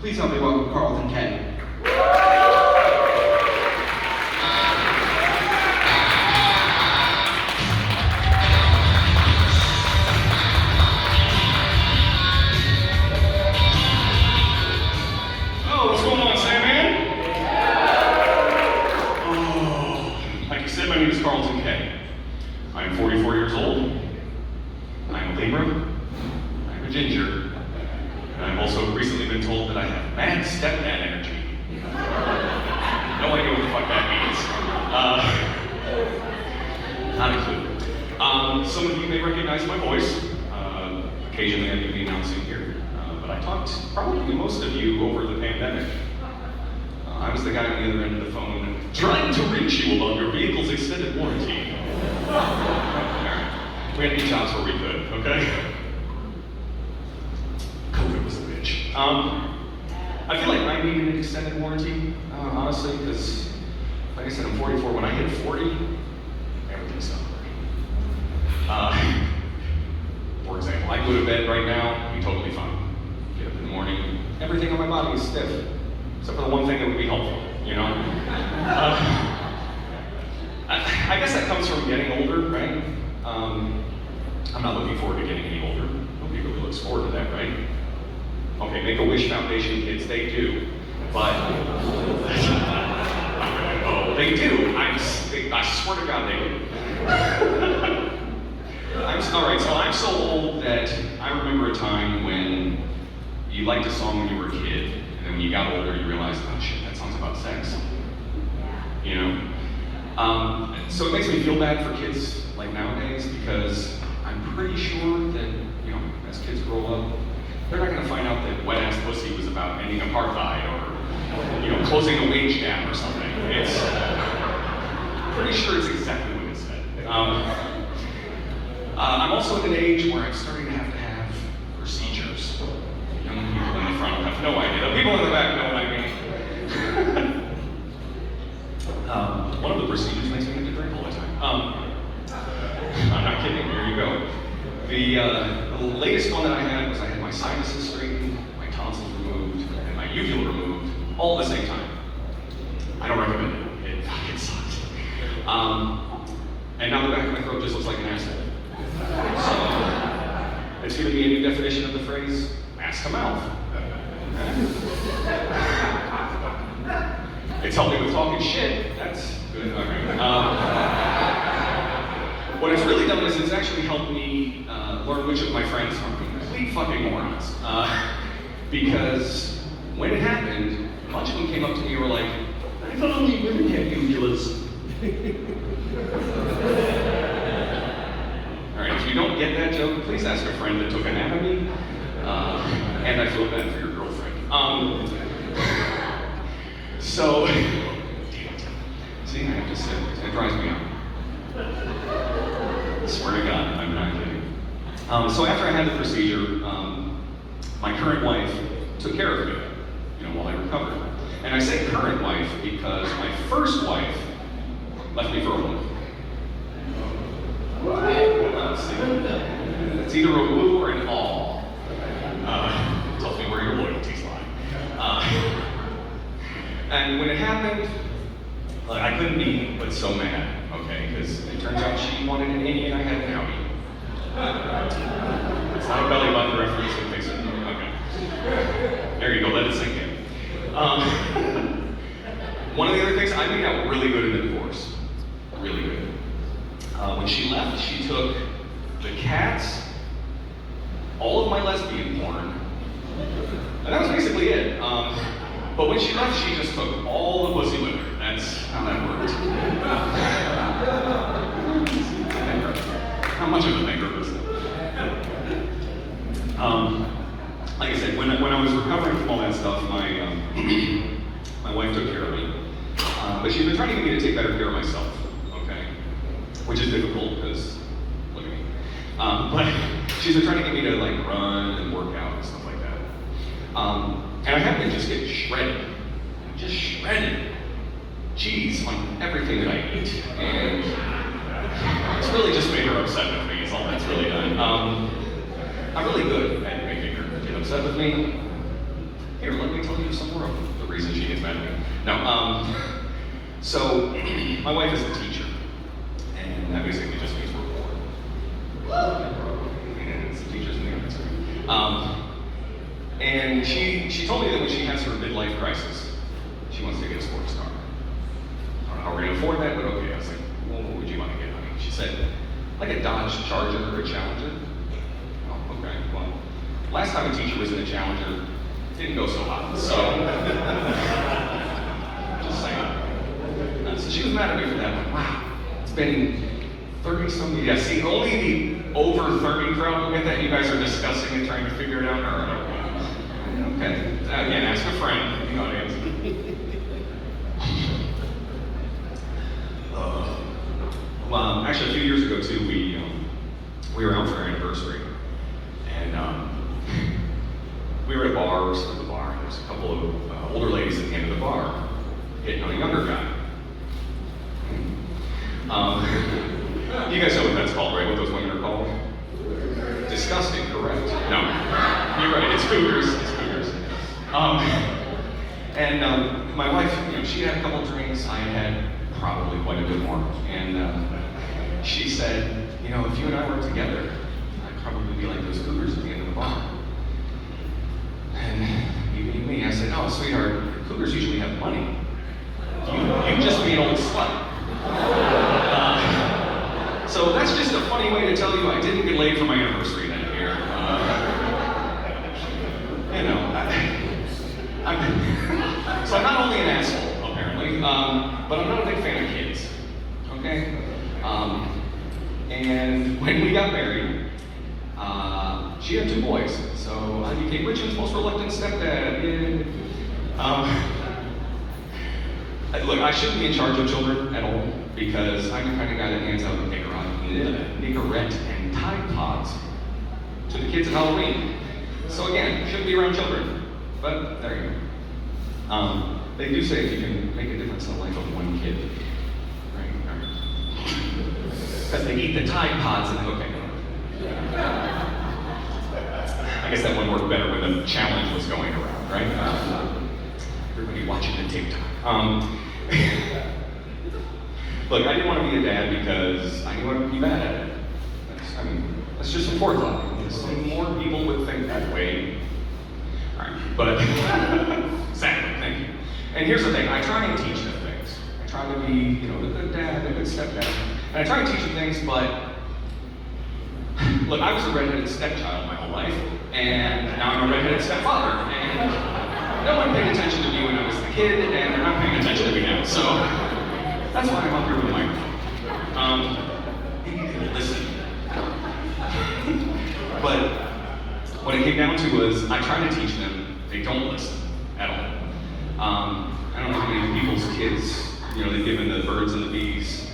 Please help me welcome Carlton K. Oh, what's going on, Sandman? Oh, like you said, my name is Carlton K. I'm 44 years old. I'm a Libra. I'm a ginger. And I've also recently been told that I have mad stepdad energy. No idea what the fuck that means. Not a clue. Some of you may recognize my voice. Occasionally I do the announcing here. But I talked to probably most of you over the pandemic. I was the guy on the other end of the phone trying to reach you about your vehicle's extended warranty. We had 8 jobs where we could, okay? COVID was a bitch. I feel like I need an extended warranty, honestly, because, like I said, I'm 44. When I hit 40, everything's not great. For example, I go to bed right now, be totally fine. Get up in the morning, everything on my body is stiff, except for the one thing that would be helpful, you know? I guess that comes from getting older, right? I'm not looking forward to getting any older. Nobody really looks forward to that, right? Okay, Make-A-Wish Foundation kids, they do. But, oh, they do. I swear to God they do. All right, so I'm so old that I remember a time when you liked a song when you were a kid, and then when you got older, you realized, oh shit, that song's about sex. You know? So it makes me feel bad for kids like nowadays, because I'm pretty sure that, you know, as kids grow up, they're not gonna find out that Wet Ass Pussy was about ending apartheid or, you know, closing a wage gap or something. It's pretty sure it's exactly what it said. I'm also at an age where I'm starting to have procedures. Young people in the front have no idea. The people in the back know what I mean. One of the procedures makes me need to drink all the time. I'm not kidding, here you go. The latest one that I had was I had my sinuses straightened, my tonsils removed, and my uvula removed, all at the same time. I don't recommend it. It fucking sucks. And now the back of my throat just looks like an asshole. So, it's giving me a new definition of the phrase, ass to mouth. It's helped me with talking shit. That's good. Okay. What it's really done is it's actually helped me learn which of my friends are complete fucking morons. Because when it happened, a bunch of them came up to me and were like, I thought only women had uvulas. Alright, if you don't get that joke, please ask a friend that took anatomy. And I feel bad for your girlfriend. So, damn it. See, I have to sit. It drives me out. I swear to God, I'm not kidding. So after I had the procedure, my current wife took care of me, you know, while I recovered. And I say current wife because my first wife left me for a woman. It's either a woo or an all. Tells me where your loyalties lie. And when it happened, I couldn't be but so mad, okay? Because it turns out she wanted an innie and I had an outie. It's not a belly button reference, so fix it. Okay. There you go, let it sink in. One of the other things, I made out really good in the divorce. Really good. When she left, she took the cats, all of my lesbian porn, and that was basically it. But when she left, she just took all the pussy with her. That's how that worked. How much of a thinker was that? Like I said, when I was recovering from all that stuff, my wife took care of me. But she's been trying to get me to take better care of myself, okay? Which is difficult, because, look at me. But she's been trying to get me to, like, run and work out and stuff like that. And I have been just getting shredded. Just shredded. Cheese on everything that I eat. And it's really just made her upset with me, is all that's really done. I'm really good at making her get upset with me. Here, let me tell you some more of the reason she gets mad at me. No, so my wife is a teacher, and that basically just means we're bored. And some teachers in the audience. And she told me that when she has her midlife crisis, she wants to get a sports car. I don't know how we're going to afford that, but okay. I was like, well, what would you want to get, honey? She said, like a Dodge Charger or a Challenger. Oh, okay. Well, last time a teacher was in a Challenger, it didn't go so hot. So, just saying. So she was mad at me for that. I'm like, wow, it's been 30-something. Yeah, see, only the over 30 crowd will get that. You guys are discussing it, trying to figure it out. All right. Okay. Again, ask a friend in the audience. Actually, a few years ago too, we were out for our anniversary, and we were at a bar, or at the bar, and there's a couple of older ladies at the end of the bar hitting on a younger guy. You guys know what that's called, right? What those women are called? Disgusting, correct? No, you're right. It's cougars. It's cougars. My wife, she had a couple drinks. I had probably quite a bit more, and she said, if you and I were together, I'd probably be like those cougars at the end of the bar. And you being me, I said, oh, sweetheart, cougars usually have money. You just be an old slut. So that's just a funny way to tell you I didn't get laid for my anniversary that year. So I'm not only an asshole, apparently, but I'm not a big fan of kids. Okay? And when we got married, she had 2 boys, so I became Richard's most reluctant stepdad. Look, I shouldn't be in charge of children at all, because I'm the kind of guy that hands out Nicorette and Tide Pods to the kids at Halloween. So again, shouldn't be around children, but there you go. They do say if you can make a difference in the life of one kid, right? Because they eat the Tide Pods and okay. I guess that one worked better when the challenge was going around, right? Everybody watching the TikTok. Look, I didn't want to be a dad because I knew I would be bad at it. That's just a forethought. Some more people would think that way. All right, but exactly, thank you. And here's the thing, I try and teach them things. I try to be, the good dad, the good stepdad. And I try and teach them things, but look, I was a redheaded stepchild my whole life, and now I'm a redheaded stepfather. And no one paid attention to me when I was the kid, and they're not paying attention to me now. So that's why I'm up here with a microphone. Listen. But what it came down to was I try to teach them, they don't listen at all. I don't know how many people's kids, they've given the birds and the bees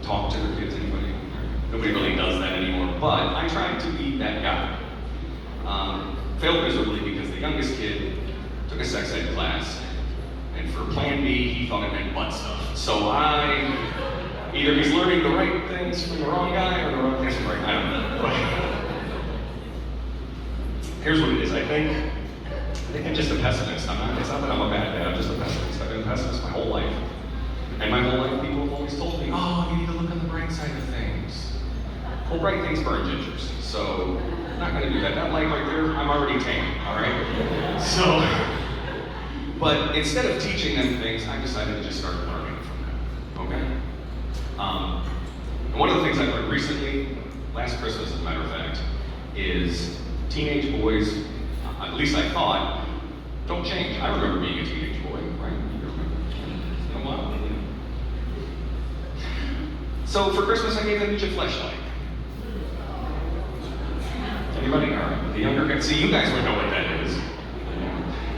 talk to their kids, anybody? Nobody really does that anymore, but I tried to be that guy. Failed miserably because the youngest kid took a sex ed class, and for plan B, he thought it meant butt stuff. So either he's learning the right things from the wrong guy or the wrong things from the right guy, I don't know. But here's what it is, I think I'm just a pessimist. It's not that I'm a bad dad, I'm just a pessimist. I've been a pessimist my whole life. And my whole life, people have always told me, oh, you need to look on the bright side of things. Well, bright things burn gingers, so I'm not gonna do that. That light right there, I'm already tame, all right? So, but instead of teaching them things, I decided to just start learning from them, okay? And one of the things I learned recently, last Christmas as a matter of fact, is teenage boys, at least I thought, don't change. I remember being a teenage boy, right? You remember? It's been a while. So for Christmas, I gave them each a fleshlight. Anybody? All right. The younger guys, see, you guys would know what that is.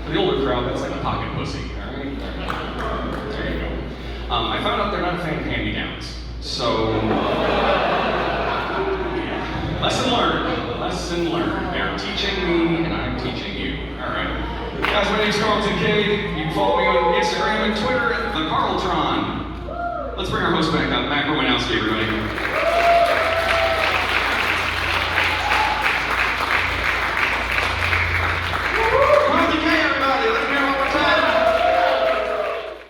For the older crowd, that's like a pocket pussy, all right? There you go. I found out they're not a fan of hand-me-downs. So, lesson learned. Lesson learned. They're teaching me, and I'm teaching you. All right. Guys, my name's Carlton K. You can follow me on Instagram and Twitter at the Carltron. Let's bring our host back up, Mark Romanosky, everybody.